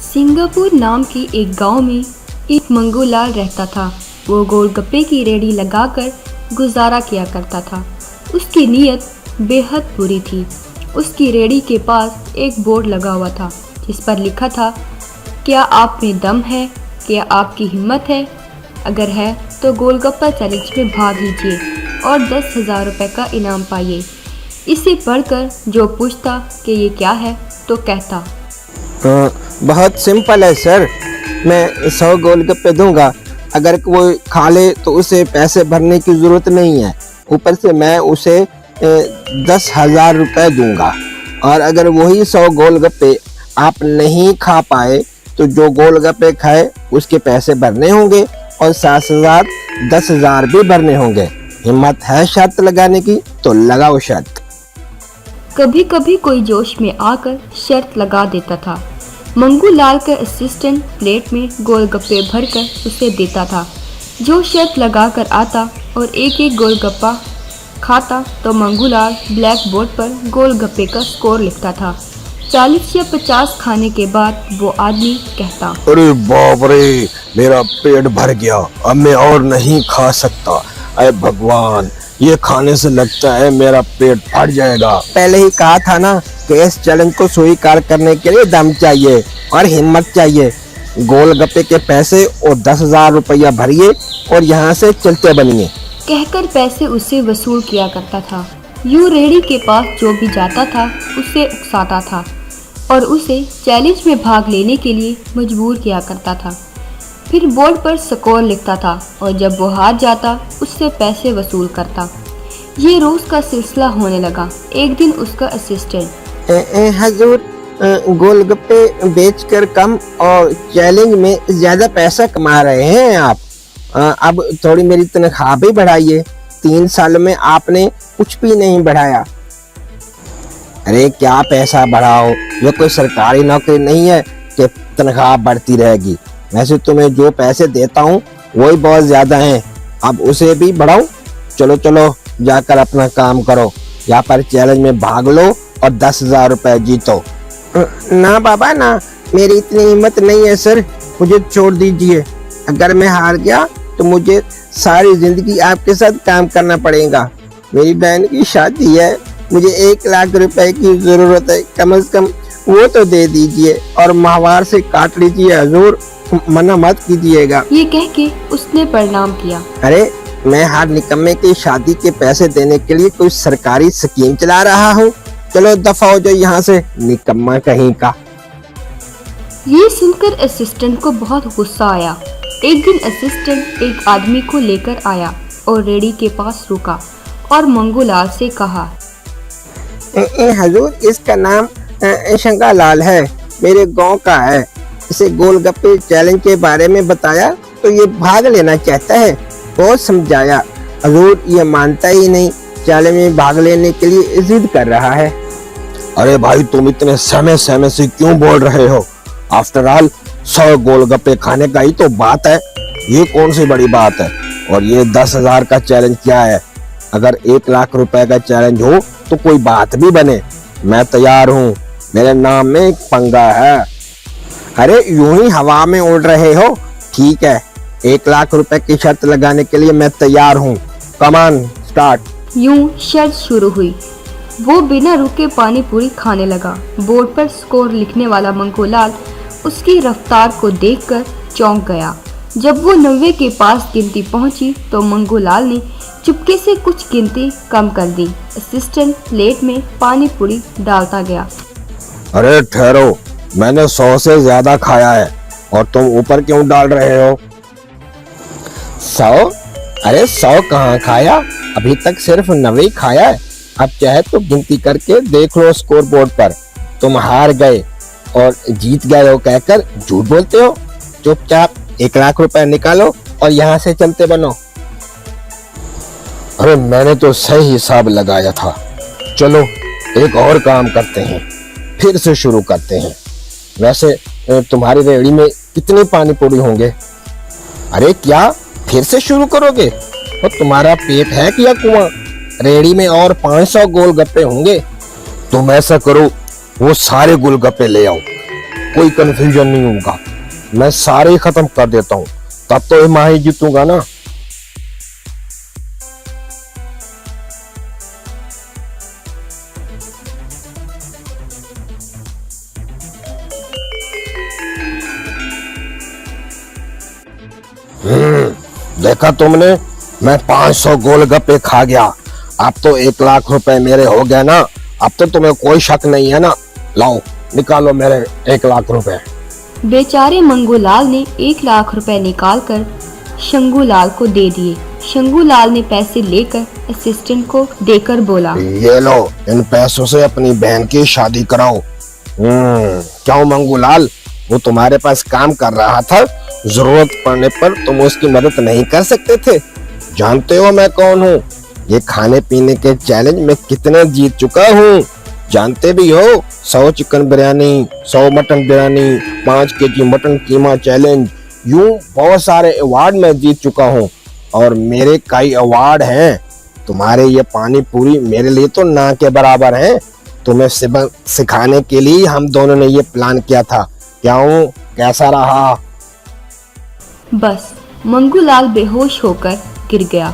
Singapore नाम के एक गांव में एक मंगूलाल रहता था। वो गोलगप्पे की रेहड़ी लगाकर गुजारा किया करता था। उसकी नीयत बेहद बुरी थी। उसकी रेहड़ी के पास एक बोर्ड लगा हुआ था जिस पर लिखा था, क्या आप में दम है, क्या आपकी हिम्मत है? अगर है तो गोलगप्पा चैलेंज में भाग लीजिए और 10,000 रुपये का इनाम पाइए। इसे पढ़कर जो पूछता कि ये क्या है तो कहता, बहुत सिंपल है सर, मैं 100 गोलगप्पे दूंगा। अगर वो खा ले तो उसे पैसे भरने की ज़रूरत नहीं है, ऊपर से मैं उसे 10,000 रुपये दूंगा। और अगर वही 100 गोलगप्पे आप नहीं खा पाए तो जो गोलगप्पे खाए उसके पैसे भरने होंगे और 7,000 10,000 भी भरने होंगे। हिम्मत है शर्त लगाने की तो लगाओ शर्त। कभी कभी कोई जोश में आकर शर्त लगा देता था। मंगूलाल का असिस्टेंट प्लेट में गोलगप्पे भरकर उसे देता था। जो शर्त लगाकर आता और एक एक गोलगप्पा खाता तो मंगूलाल ब्लैक बोर्ड पर गोलगप्पे का स्कोर लिखता था। 40 या 50 खाने के बाद वो आदमी कहता, अरे बाप रे, मेरा पेट भर गया, अब मैं और नहीं खा सकता। अरे भगवान, ये खाने से लगता है मेरा पेट फट जाएगा। पहले ही कहा था ना कि इस चैलेंज को स्वीकार करने के लिए दम चाहिए और हिम्मत चाहिए। गोलगप्पे के पैसे और 10,000 रुपया भरिए और यहाँ से चलते बनिए। कहकर पैसे उससे वसूल किया करता था। यूं रेहड़ी के पास जो भी जाता था उसे उकसाता था और उसे चैलेंज में भाग लेने के लिए मजबूर किया करता था। फिर बोर्ड पर स्कोर लिखता था और जब वो हार जाता उससे पैसे वसूल करता। ये रोज का सिलसिला होने लगा। एक दिन उसका असिस्टेंट, हजूर, गोलगप्पे बेचकर कम और चैलेंज में ज्यादा पैसा कमा रहे हैं आप। अब थोड़ी मेरी तनख्वाह भी बढ़ाइए। 3 साल में आपने कुछ भी नहीं बढ़ाया। अरे क्या पैसा बढ़ाओ, ये कोई सरकारी नौकरी नहीं है कि तनख्वाह बढ़ती रहेगी। वैसे तुम्हें जो पैसे देता हूँ वही बहुत ज्यादा हैं, अब उसे भी बढ़ाओ। चलो चलो जाकर अपना काम करो, यहाँ पर चैलेंज में भाग लो और 10,000 रुपए जीतो। ना बाबा ना, मेरी इतनी हिम्मत नहीं है सर, मुझे छोड़ दीजिए। अगर मैं हार गया तो मुझे सारी जिंदगी आपके साथ काम करना पड़ेगा। मेरी बहन की शादी है, मुझे 1 लाख रुपए की जरूरत है, कम से कम वो तो दे दीजिए और माहवार से काट लीजिए हजूर, मना मत कीजिएगा। ये कह के उसने प्रणाम किया। अरे मैं हर निकम्मे की शादी के पैसे देने के लिए कोई सरकारी स्कीम चला रहा हूँ? चलो दफा हो जाओ यहाँ से, निकम्मा कहीं का। ये सुनकर असिस्टेंट को बहुत गुस्सा आया। एक दिन असिस्टेंट एक आदमी को लेकर आया और रेहड़ी के पास रुका और मंगूलाल से कहा, हजूर, इसका नाम शंगालाल है, मेरे गांव का है। इसे गोलगप्पे चैलेंज के बारे में बताया तो ये भाग लेना चाहता है। बहुत समझाया, हजूर ये मानता ही नहीं, चैलेंज में भाग लेने के लिए जिद कर रहा है। अरे भाई, तुम इतने समय से क्यों बोल रहे हो? आफ्टर ऑल 100 गोलगप्पे खाने का ही तो बात है, ये कौन सी बड़ी बात है? और ये 10,000 का चैलेंज क्या है? अगर 1 लाख रुपए का चैलेंज हो तो कोई बात भी बने, मैं तैयार हूँ, मेरे नाम में एक पंगा है। अरे यूं ही हवा में उड़ रहे हो? ठीक है, 1 लाख रुपए की शर्त लगाने के लिए मैं तैयार हूँ। Come on, start. यूं शर्त शुरू हुई। वो बिना रुके पानी पूरी खाने लगा। बोर्ड पर स्कोर लिखने वाला मंगूलाल उसकी रफ्तार को देखकर चौंक गया। जब वो 90 के पास गिनती पहुंची तो मंगूलाल ने चुपके से कुछ गिनती कम कर दी। असिस्टेंट प्लेट में पानी पूरी डालता गया। अरे ठहरो, मैंने 100 से ज्यादा खाया है और तुम ऊपर क्यों डाल रहे हो? 100? अरे 100 कहाँ खाया, अभी तक सिर्फ 90 खाया है। अब चाहे तो गिनती करके देख लो स्कोर बोर्ड पर। तुम हार गए और जीत गए हो कहकर झूठ बोलते हो। चुपचाप 1 लाख रुपए निकालो और यहाँ से चलते बनो। अरे मैंने तो सही हिसाब लगाया था। चलो एक और काम करते हैं, फिर से शुरू करते हैं। वैसे तुम्हारी रेहड़ी में कितने पानी पूरी होंगे? अरे क्या फिर से शुरू करोगे? और तुम्हारा पेट है क्या कुआं? रेहड़ी में और 500 गोलगप्पे होंगे। तुम ऐसा करो, वो सारे गोलगप्पे ले आओ, कोई कंफ्यूजन नहीं होगा। मैं सारे ही खत्म कर देता हूँ, तब तो मैं ही जीतूंगा ना। देखा तुमने, मैं 500 गोलगप्पे खा गया। अब तो 1 लाख रुपए मेरे हो गए ना। अब तो तुम्हें कोई शक नहीं है ना। लाओ निकालो मेरे 1 लाख रुपए। बेचारे मंगूलाल ने 1 लाख रुपए निकालकर शंगूलाल को दे दिए। शंगूलाल ने पैसे लेकर असिस्टेंट को देकर बोला, ये लो, इन पैसों से अपनी बहन की शादी कराओ। क्यों मंगूलाल, वो तुम्हारे पास काम कर रहा था, जरूरत पड़ने पर तुम उसकी मदद नहीं कर सकते थे? जानते हो मैं कौन हूँ? ये खाने पीने के चैलेंज में कितने जीत चुका हूँ, जानते भी हो। 100 chicken biryani, 100 mutton biryani, 5 KG mutton keema challenge, यूं बहुत सारे अवार्ड मैं जीत चुका हूँ। और मेरे कई अवार्ड हैं। तुम्हारे ये पानी पूरी मेरे लिए तो ना के बराबर हैं। तुम्हें सिखाने के लिए हम दोनों ने ये प्लान किया था। क्यों, कैसा रहा? बस मंगूलाल बेहोश होकर गिर गया।